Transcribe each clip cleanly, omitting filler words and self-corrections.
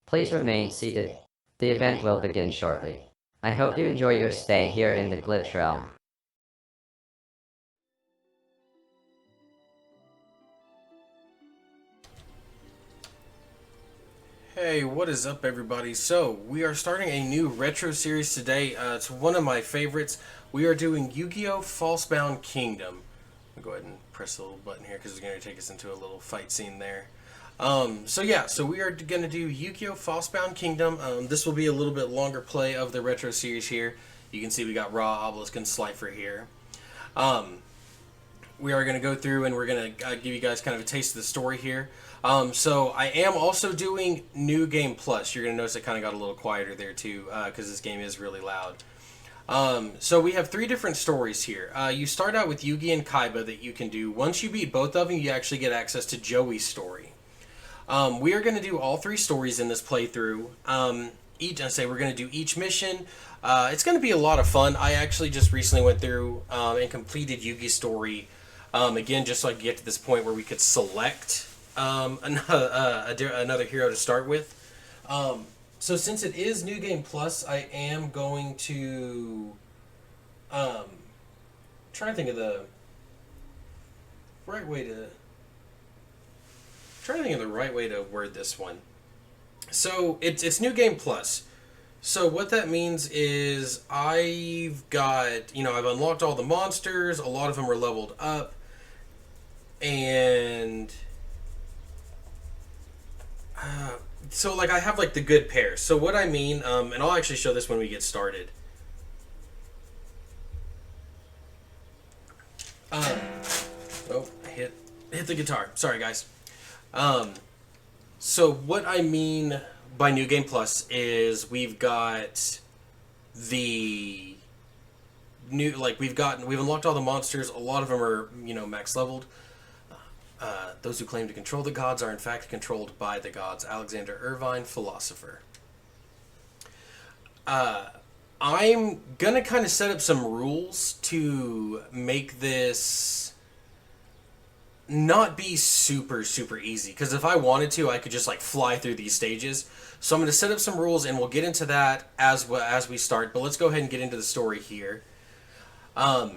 Please remain seated. The event will begin shortly. I hope you enjoy your stay here in the Glitch Realm. Hey, what is up, everybody? So, we are starting a new retro series today. It's one of my favorites. We are doing Yu-Gi-Oh! Falsebound Kingdom. I'll go ahead and press a little button here because it's going to take us into a little fight scene there. So we are going to do Yu-Gi-Oh! Falsebound Kingdom. This will be a little bit longer play of the retro series here. You can see we got Ra, Obelisk, and Slifer here. We are going to go through and we're going to give you guys kind of a taste of the story here. So I am also doing New Game Plus. You're going to notice it kind of got a little quieter there too because this game is really loud. So we have three different stories here. You start out with Yugi and Kaiba that you can do. Once you beat both of them, you actually get access to Joey's story. We are going to do all three stories in this playthrough. We're going to do each mission. It's going to be a lot of fun. I actually just recently went through and completed Yugi's story again, just so I could get to this point where we could select another hero to start with. So since it is New Game Plus, I am going to try to think of the right way to word this one. So it's New Game Plus. So what that means is I've unlocked all the monsters. A lot of them are leveled up, and so like I have like the good pairs. So what I mean, and I'll actually show this when we get started. I hit the guitar. Sorry, guys. So what I mean by New Game Plus is we've got the new we've unlocked all the monsters. A lot of them are max leveled. Those who claim to control the gods are in fact controlled by the gods. Alexander Irvine, philosopher. I'm gonna kind of set up some rules to make this not be super easy, because if I wanted to, I could just fly through these stages. So I'm going to set up some rules and we'll get into that as we start, but let's go ahead and get into the story here. I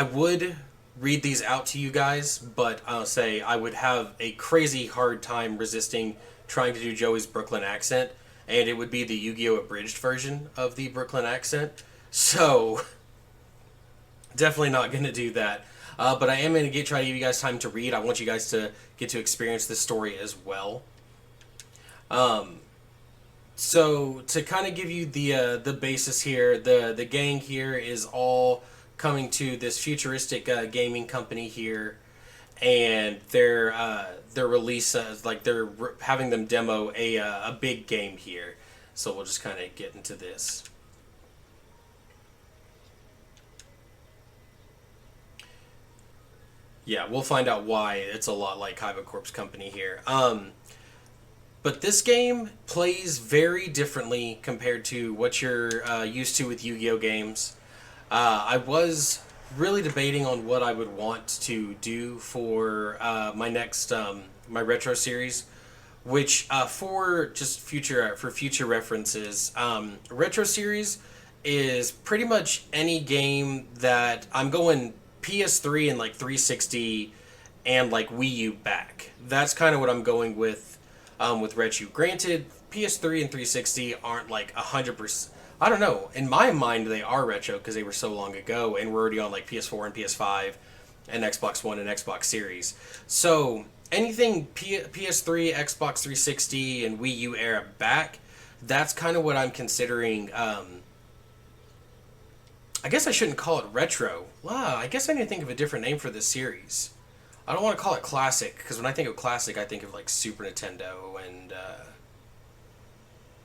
would read these out to you guys, but I'll say I would have a crazy hard time resisting trying to do Joey's Brooklyn accent, and it would be the Yu-Gi-Oh! Abridged version of the Brooklyn accent, so definitely not going to do that. But I am going to try to give you guys time to read. I want you guys to get to experience this story as well. So to kind of give you the basis here, the gang here is all coming to this futuristic gaming company here, and their release they're having them demo a big game here. So we'll just kind of get into this. Yeah, we'll find out why it's a lot like Kaiba Corp's company here. But this game plays very differently compared to what you're used to with Yu-Gi-Oh! Games. I was really debating on what I would want to do for my next my retro series, which for future references, retro series is pretty much any game that I'm going PS3 and 360 and Wii U back. That's kind of what I'm going with retro. Granted, PS3 and 360 aren't 100%. I don't know. In my mind, they are retro because they were so long ago, and we're already on PS4 and PS5 and Xbox One and Xbox Series. So anything PS3, Xbox 360, and Wii U era back, that's kind of what I'm considering. I guess I shouldn't call it retro. Wow, I guess I need to think of a different name for this series. I don't want to call it classic, because when I think of classic, I think of Super Nintendo and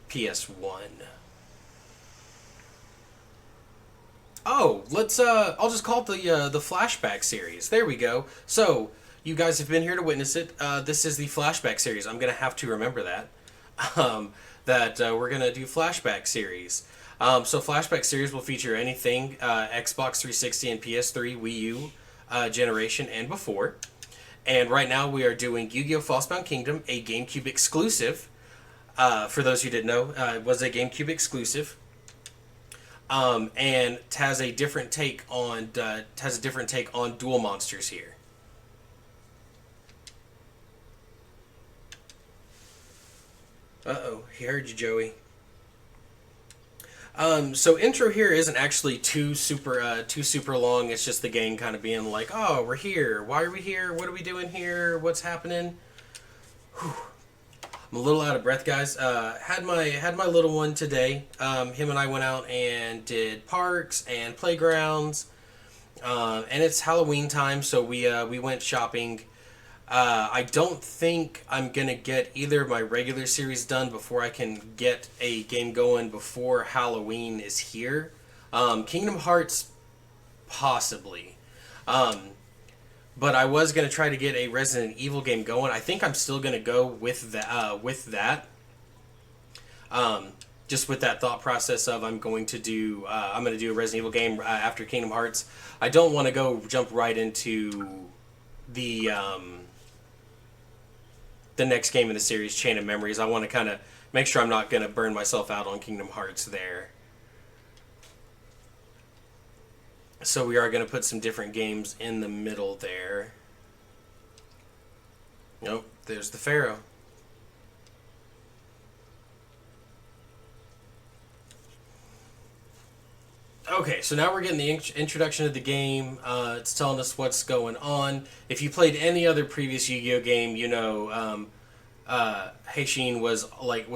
PS1. Oh, I'll just call it the Flashback series. There we go. So, you guys have been here to witness it. This is the Flashback series. I'm going to have to remember that. We're going to do Flashback series. So Flashback series will feature anything Xbox 360 and PS3, Wii U generation and before. And right now we are doing Yu-Gi-Oh! Falsebound Kingdom, a GameCube exclusive. For those who didn't know, it was a GameCube exclusive. And it has a different take on Duel Monsters here. He heard you, Joey. So intro here isn't actually too super long. It's just the game kind of being like, oh, we're here. Why are we here? What are we doing here? What's happening? Whew. I'm a little out of breath, guys. Had my little one today. Him and I went out and did parks and playgrounds. And it's Halloween time, so we went shopping. I don't think I'm gonna get either of my regular series done before I can get a game going before Halloween is here. Kingdom Hearts, possibly. But I was gonna try to get a Resident Evil game going. I think I'm still gonna go with that. Just with that thought process of I'm gonna do a Resident Evil game after Kingdom Hearts. I don't want to jump right into the next game in the series, Chain of Memories. I want to kind of make sure I'm not going to burn myself out on Kingdom Hearts there. So we are going to put some different games in the middle there. Nope, there's the Pharaoh. Okay, so now we're getting the introduction of the game. It's telling us what's going on. If you played any other previous Yu-Gi-Oh game, you know Heishin was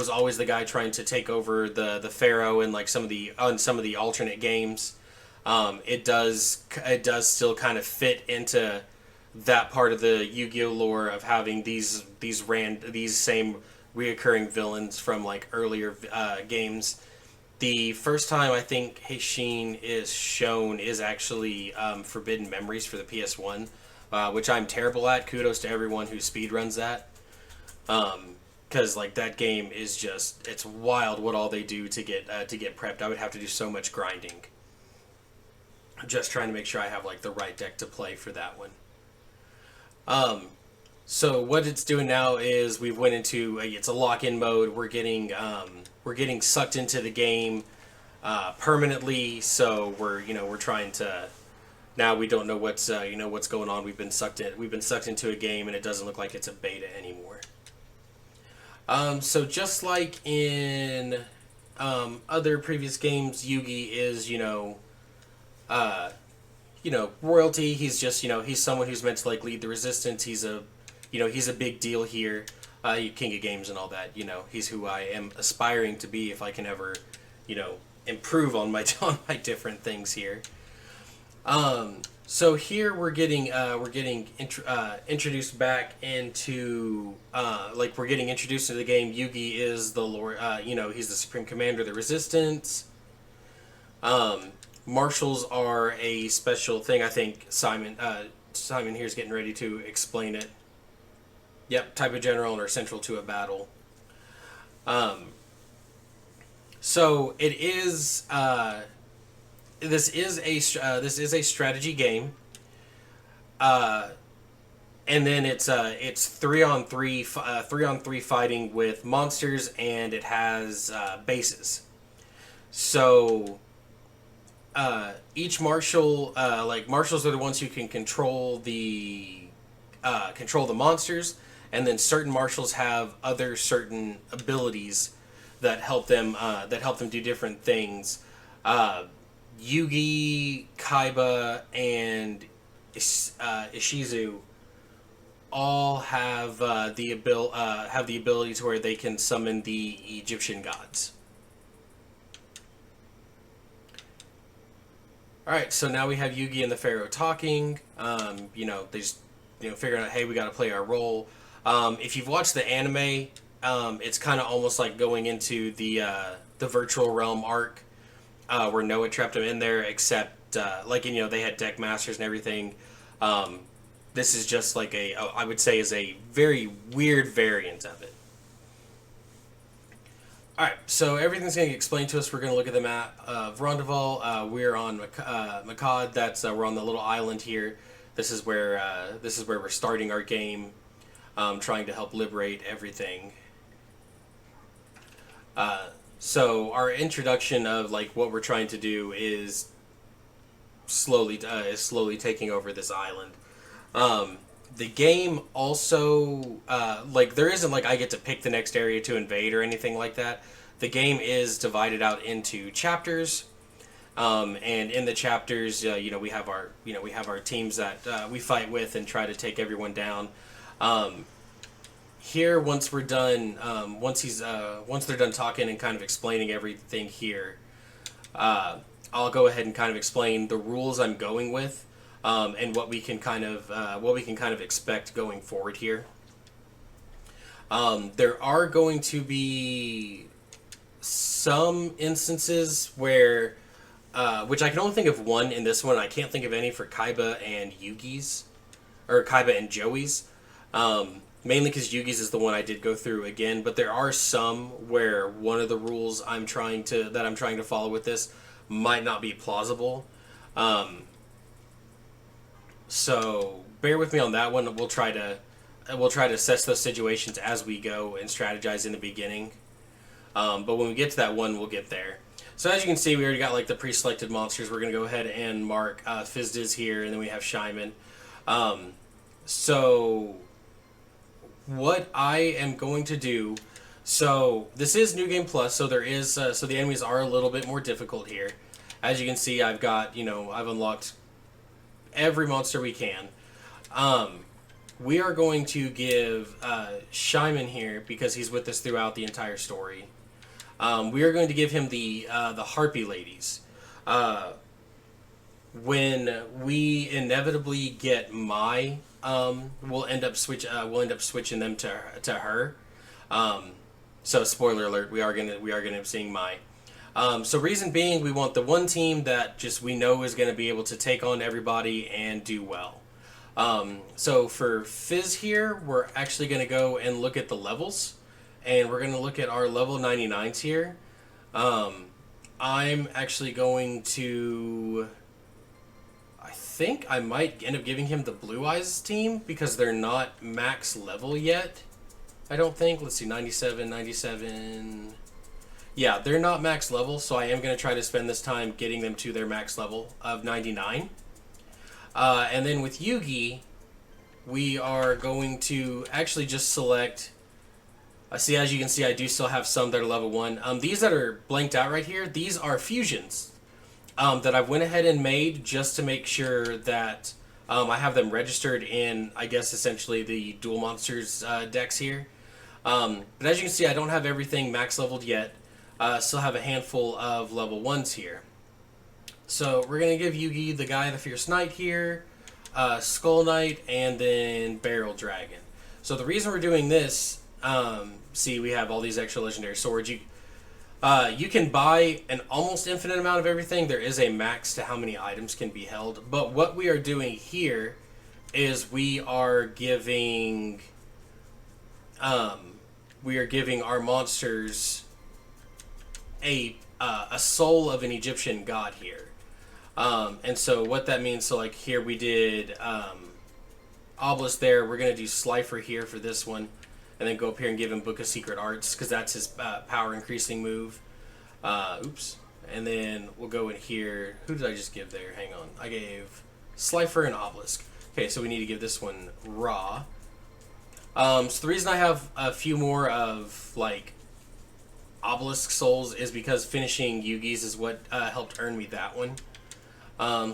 always the guy trying to take over the Pharaoh in like some of the alternate games. It does still kind of fit into that part of the Yu-Gi-Oh lore of having these same reoccurring villains from like earlier games. The first time I think Heishin is shown is actually Forbidden Memories for the PS1, which I'm terrible at. Kudos to everyone who speedruns that. Because like that game is just, it's wild what all they do to get prepped. I would have to do so much grinding. Just trying to make sure I have like the right deck to play for that one. So what it's doing now is we've went into it's a lock-in mode. We're getting sucked into the game permanently. So we're trying to, now we don't know what's going on. We've been sucked into a game, and it doesn't look like it's a beta anymore. So just like in other previous games, Yugi is royalty. He's just he's someone who's meant to like lead the resistance. He's a big deal here. King of games and all that. He's who I am aspiring to be if I can ever, improve on my different things here. So here we're getting introduced back into we're getting introduced to the game. Yugi is the Lord. He's the Supreme Commander of the Resistance. Marshals are a special thing. I think Simon here is getting ready to explain it. Yep, type of general and are central to a battle. So it is. This is a strategy game. And then it's 3-on-3 fighting with monsters, and it has bases. So each marshal, marshals are the ones who can control the monsters. And then certain marshals have other certain abilities that help them do different things. Yugi, Kaiba, and Ishizu all have the ability to where they can summon the Egyptian gods. All right, so now we have Yugi and the Pharaoh talking. They just figuring out, hey, we got to play our role. If you've watched the anime, it's kind of almost like going into the virtual realm arc where Noah trapped him in there, except they had deck masters and everything. This is just like I would say is a very weird variant of it. All right, so everything's going to get explained to us. We're going to look at the map of Rondeval. We're on Makad. We're on the little island here. This is where we're starting our game, trying to help liberate everything. So our introduction of like what we're trying to do is slowly taking over this island. The game also like there isn't like I get to pick the next area to invade or anything like that. The game is divided out into chapters, and in the chapters, we have our teams that we fight with and try to take everyone down. Here, once we're done, once they're done talking and kind of explaining everything here, I'll go ahead and kind of explain the rules I'm going with, and what we can kind of expect going forward here. There are going to be some instances where, which I can only think of one in this one. I can't think of any for Kaiba and Yugi's, or Kaiba and Joey's. Mainly because Yugi's is the one I did go through again, but there are some where one of the rules I'm trying to follow with this might not be plausible. So bear with me on that one. We'll try to assess those situations as we go and strategize in the beginning. But when we get to that one, we'll get there. So as you can see, we already got like the pre-selected monsters. We're gonna go ahead and mark Fizdiz here, and then we have Shyman. So what I am going to do, so this is New Game Plus, so there is so the enemies are a little bit more difficult here. As you can see, I've unlocked every monster we can. We are going to give Shyman here, because he's with us throughout the entire story. We are going to give him the Harpy Ladies. When we inevitably get Mai, we'll end up switching them to her. So spoiler alert, we are gonna be seeing Mai. So reason being, we want the one team that just we know is going to be able to take on everybody and do well. So for Fizz here, we're actually going to go and look at the levels, and we're going to look at our level 99s here. I'm actually going to, I think I might end up giving him the Blue Eyes team because they're not max level yet. I don't think. Let's see, 97. Yeah, they're not max level, so I am going to try to spend this time getting them to their max level of 99. And then with Yugi, we are going to actually just select... as you can see, I do still have some that are level 1. These that are blanked out right here, these are fusions that I went ahead and made just to make sure that I have them registered in, I guess, essentially the Dual Monsters decks here. But as you can see, I don't have everything max leveled yet. Still have a handful of level 1s here. So we're going to give Yugi the guy, the Fierce Knight here, Skull Knight, and then Barrel Dragon. So the reason we're doing this, see, we have all these extra legendary swords. You can buy an almost infinite amount of everything. There is a max to how many items can be held. But what we are doing here is we are giving our monsters a soul of an Egyptian god here. And so what that means, so like here we did Obelisk there. We're going to do Slifer here for this one. And then go up here and give him Book of Secret Arts, because that's his power increasing move. Oops. And then we'll go in here. Who did I just give there? Hang on. I gave Slifer and Obelisk. Okay, so we need to give this one Ra. So the reason I have a few more of, like, Obelisk souls is because finishing Yugi's is what helped earn me that one.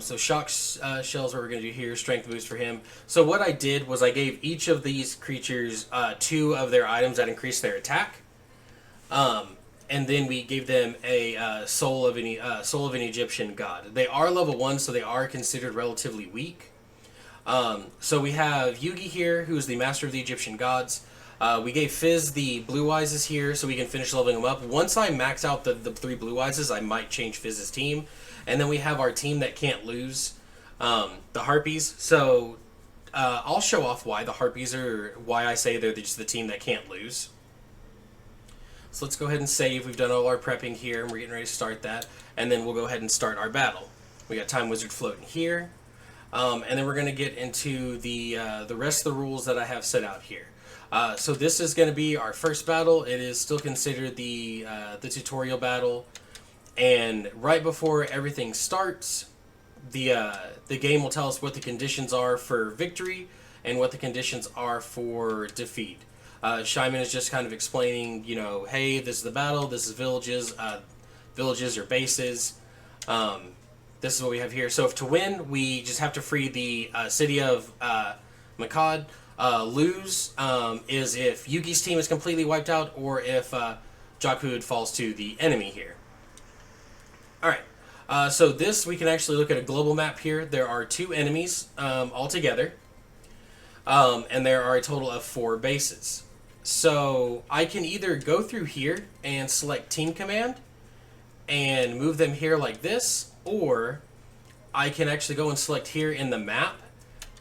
So Shock Shell's what we're going to do here. Strength boost for him. So what I did was I gave each of these creatures 2 of their items that increase their attack. And then we gave them a soul of an Egyptian god. They are level 1, so they are considered relatively weak. So we have Yugi here, who is the master of the Egyptian gods. We gave Fizz the Blue Eyes here, so we can finish leveling them up. Once I max out the 3 Blue Eyes, I might change Fizz's team. And then we have our team that can't lose, the Harpies. So I'll show off why the Harpies are, why I say they're just the team that can't lose. So let's go ahead and save. We've done all our prepping here, and we're getting ready to start that. And then we'll go ahead and start our battle. We got Time Wizard floating here. And then we're going to get into the rest of the rules that I have set out here. So this is going to be our first battle. It is still considered the tutorial battle, and right before everything starts, the game will tell us what the conditions are for victory and what the conditions are for defeat. Shyman is just kind of explaining, hey, this is the battle. This is villages or bases. This is what we have here. So if to win, we just have to free the city of Makad. Lose is if Yugi's team is completely wiped out, or if Jakud falls to the enemy here. Alright, so this, we can actually look at a global map here. There are 2 enemies altogether, and there are a total of 4 bases. So I can either go through here and select Team Command and move them here like this, or I can actually go and select here in the map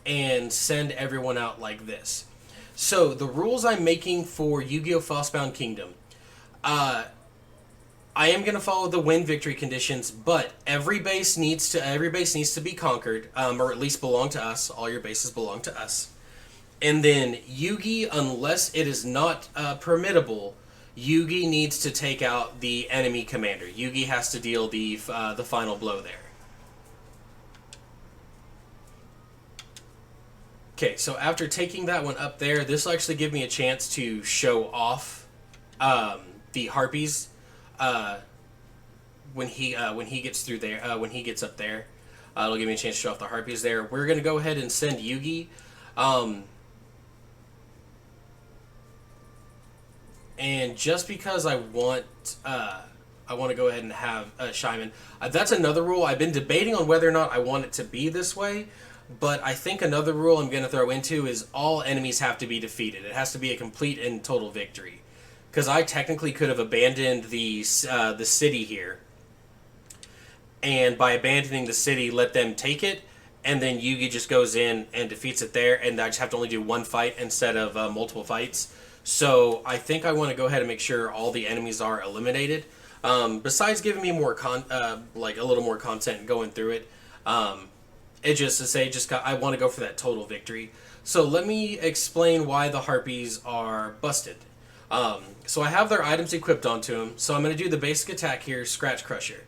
and send everyone out like this. So the rules I'm making for Yu-Gi-Oh! Falsebound Kingdom, I am going to follow the win victory conditions, but every base needs to be conquered, or at least belong to us. All your bases belong to us. And then Yugi, unless it is not permittable, Yugi needs to take out the enemy commander. Yugi has to deal the final blow there. Okay, so after taking that one up there, this will actually give me a chance to show off the harpies when he gets through there. When he gets up there, it'll give me a chance to show off the harpies there. We're gonna go ahead and send Yugi, and just because I want to go ahead and have Shyman. That's another rule. I've been debating on whether or not I want it to be this way. But I think another rule I'm going to throw into is all enemies have to be defeated. It has to be a complete and total victory. Because I technically could have abandoned the city here. And by abandoning the city, let them take it. And then Yugi just goes in and defeats it there. And I just have to only do one fight instead of multiple fights. So I think I want to go ahead and make sure all the enemies are eliminated. Besides giving me more like a little more content going through it. It just to say, I want to go for that total victory. So let me explain why the harpies are busted. So I have their items equipped onto them. So I'm going to do the basic attack here, Scratch Crusher,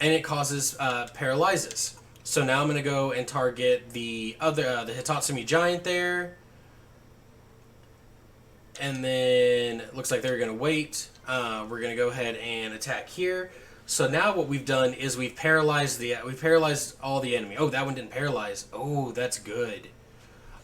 and it causes paralyzes. So now I'm going to go and target the the Hitatsumi Giant there, and then it looks like they're going to wait. We're going to go ahead and attack here. So now what we've done is we've paralyzed all the enemy. Oh, that one didn't paralyze. Oh, that's good.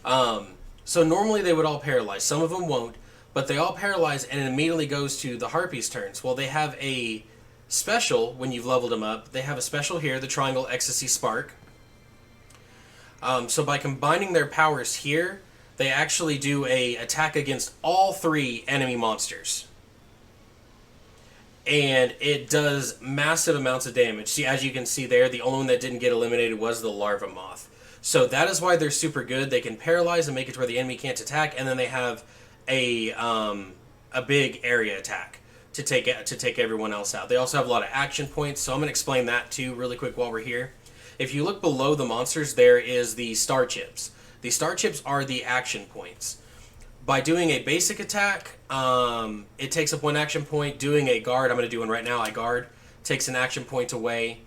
So normally they would all paralyze. Some of them won't, but they all paralyze, and it immediately goes to the harpies' turns. Well, they have a special when you've leveled them up. They have a special here, the Triangle Ecstasy Spark. So by combining their powers here, they actually do a attack against all 3 enemy monsters. And it does massive amounts of damage. See, as you can see there, the only one that didn't get eliminated was the Larva Moth. So that is why they're super good. They can paralyze and make it to where the enemy can't attack, and then they have a big area attack to take everyone else out. They also have a lot of action points, so I'm going to explain that too really quick while we're here. If you look below the monsters, there is the Star Chips. The Star Chips are the action points. By doing a basic attack, it takes up 1 action point. Doing a guard, I'm going to do one right now, I guard, takes an action point away.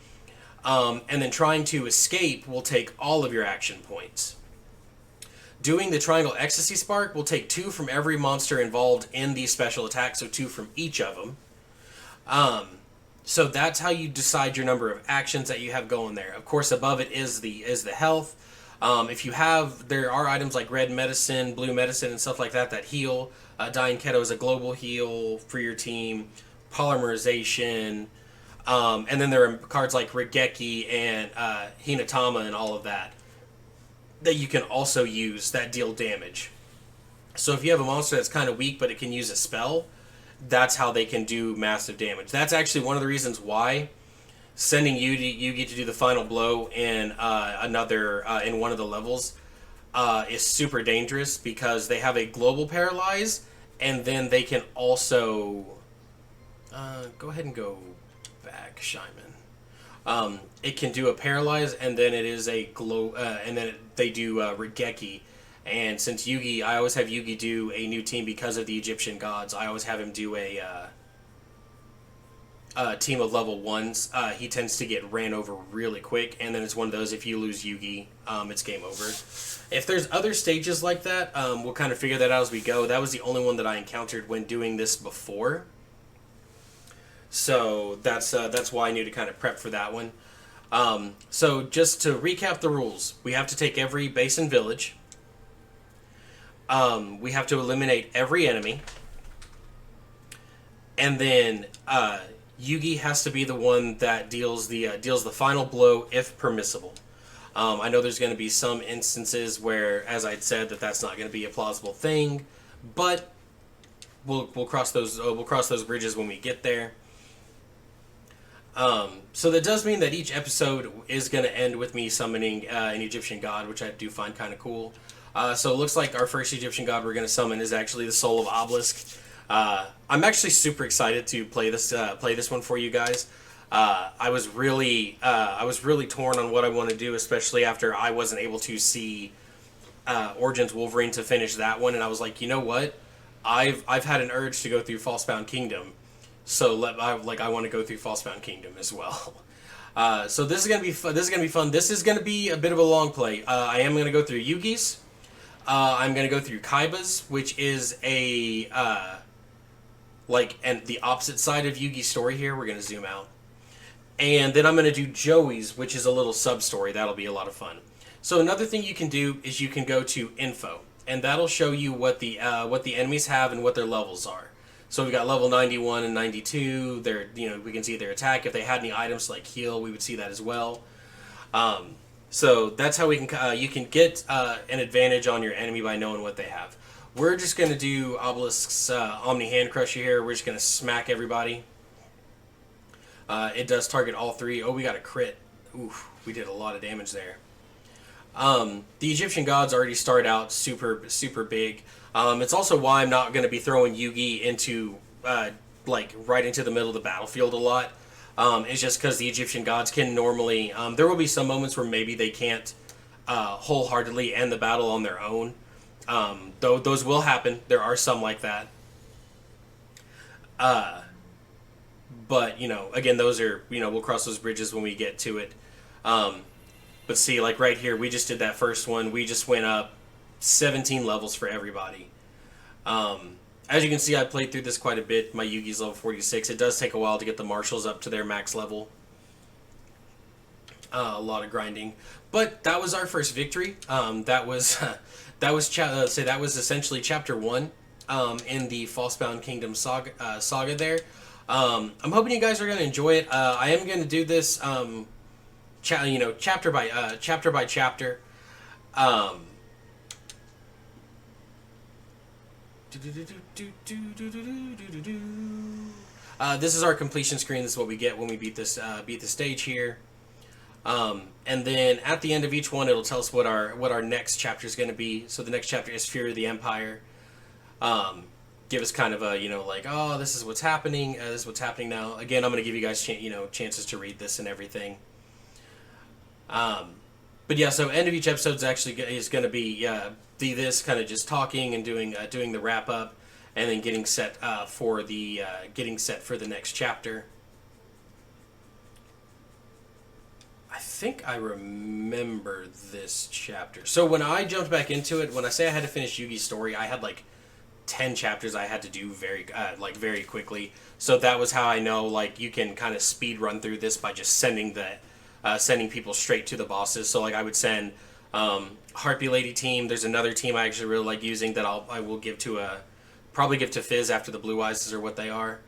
And then trying to escape will take all of your action points. Doing the Triangle Ecstasy Spark will take 2 from every monster involved in the special attack, so 2 from each of them. So that's how you decide your number of actions that you have going there. Of course, above it is the health. If you have, there are items like red medicine, blue medicine, and stuff like that that heal. Dying Keto is a global heal for your team. Polymerization. And then there are cards like Regeki and Hinatama and all of that you can also use that deal damage. So if you have a monster that's kind of weak but it can use a spell, that's how they can do massive damage. That's actually one of the reasons why sending Yugi to do the final blow in in one of the levels is super dangerous, because they have a global paralyze, and then they can also go ahead and go back, Shyman. It can do a paralyze, and then it is a glow, and then they do Regeki, And since Yugi, I always have Yugi do a new team because of the Egyptian gods. I always have him do a team of level 1s. He tends to get ran over really quick, and then it's one of those, if you lose Yugi, it's game over. If there's other stages like that, we'll kind of figure that out as we go. That was the only one that I encountered when doing this before. So that's why I knew to kind of prep for that one. So just to recap the rules, we have to take every base and village. We have to eliminate every enemy. And then Yugi has to be the one that deals the final blow if permissible. I know there's going to be some instances where, as I'd said, that's not going to be a plausible thing, but we'll cross those bridges when we get there. So that does mean that each episode is going to end with me summoning an Egyptian god, which I do find kind of cool. So it looks like our first Egyptian god we're going to summon is actually the Soul of Obelisk. I'm actually super excited to play this one for you guys. I was really torn on what I want to do, especially after I wasn't able to see Origins Wolverine to finish that one, and I was like, you know what? I've had an urge to go through Falsebound Kingdom, so I want to go through Falsebound Kingdom as well. So this is gonna be fun. This is gonna be a bit of a long play. I am gonna go through Yugi's. I'm gonna go through Kaiba's, which is a and the opposite side of Yugi's story here. We're gonna zoom out, and then I'm gonna do Joey's, which is a little sub story. That'll be a lot of fun. So another thing you can do is you can go to info, and that'll show you what the enemies have and what their levels are. So we've got level 91 and 92. We can see their attack. If they had any items like heal, we would see that as well. So that's how you can get an advantage on your enemy by knowing what they have. We're just going to do Obelisk's Omni Hand Crusher here. We're just going to smack everybody. It does target all three. Oh, we got a crit. Oof, we did a lot of damage there. The Egyptian gods already start out super, super big. It's also why I'm not going to be throwing Yugi into, right into the middle of the battlefield a lot. It's just because the Egyptian gods can normally... there will be some moments where maybe they can't wholeheartedly end the battle on their own. Though those will happen. There are some like that. But, again, those are... we'll cross those bridges when we get to it. But see, like right here, we just did that first one. We just went up 17 levels for everybody. As you can see, I played through this quite a bit. My Yugi's level 46. It does take a while to get the marshals up to their max level. A lot of grinding, but that was our first victory. That was essentially chapter 1 in the Falsebound Kingdom saga there. I'm hoping you guys are going to enjoy it. I am going to do this chapter by chapter. This is our completion screen. This is what we get when we beat the stage here. And then at the end of each one, it'll tell us what our next chapter is going to be. So the next chapter is Fury of the Empire. Give us kind of a oh, this is what's happening. This is what's happening now. Again, I'm going to give you guys chances to read this and everything. But yeah, so end of each episode is going to be this kind of just talking and doing the wrap up, and then getting set for the next chapter. I think I remember this chapter. So when I jumped back into it, when I say I had to finish Yugi's story, I had 10 chapters I had to do very quickly. So that was how I know you can kind of speed run through this by just sending people straight to the bosses. So I would send Harpy Lady team. There's another team I actually really like using that I will probably give to Fizz after the Blue Eyes are what they are.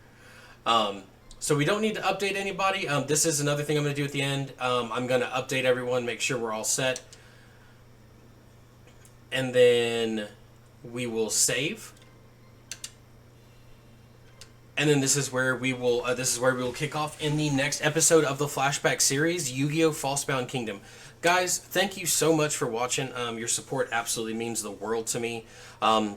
So we don't need to update anybody. This is another thing I'm going to do at the end. I'm going to update everyone, make sure we're all set. And then we will save. And then this is where we will kick off in the next episode of the Flashback series, Yu-Gi-Oh! Falsebound Kingdom. Guys, thank you so much for watching. Your support absolutely means the world to me.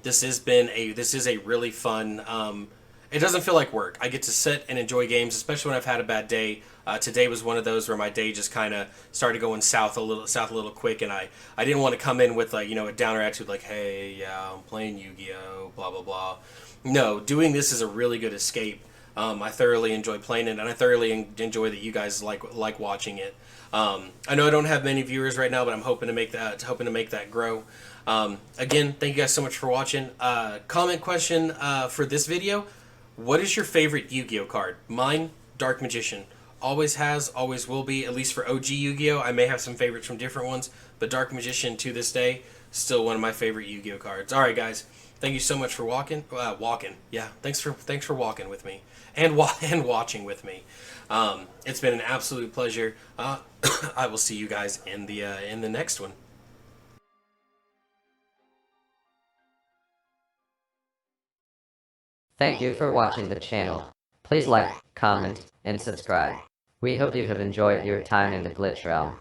This is a really fun it doesn't feel like work. I get to sit and enjoy games, especially when I've had a bad day. Today was one of those where my day just kind of started going south a little quick, and I didn't want to come in with like a downer attitude like, hey, yeah, I'm playing Yu-Gi-Oh, blah blah blah. No, doing this is a really good escape. I thoroughly enjoy playing it, and I thoroughly enjoy that you guys like watching it. I know I don't have many viewers right now, but I'm hoping to make that grow. Again, thank you guys so much for watching. Comment question for this video: what is your favorite Yu-Gi-Oh card? Mine, Dark Magician. Always has, always will be. At least for OG Yu-Gi-Oh, I may have some favorites from different ones, but Dark Magician to this day still one of my favorite Yu-Gi-Oh cards. All right, guys. Thank you so much for walking. Yeah, thanks for walking with me and watching with me. It's been an absolute pleasure. I will see you guys in the next one. Thank you for watching the channel. Please like, comment, and subscribe. We hope you have enjoyed your time in the Glitch Realm.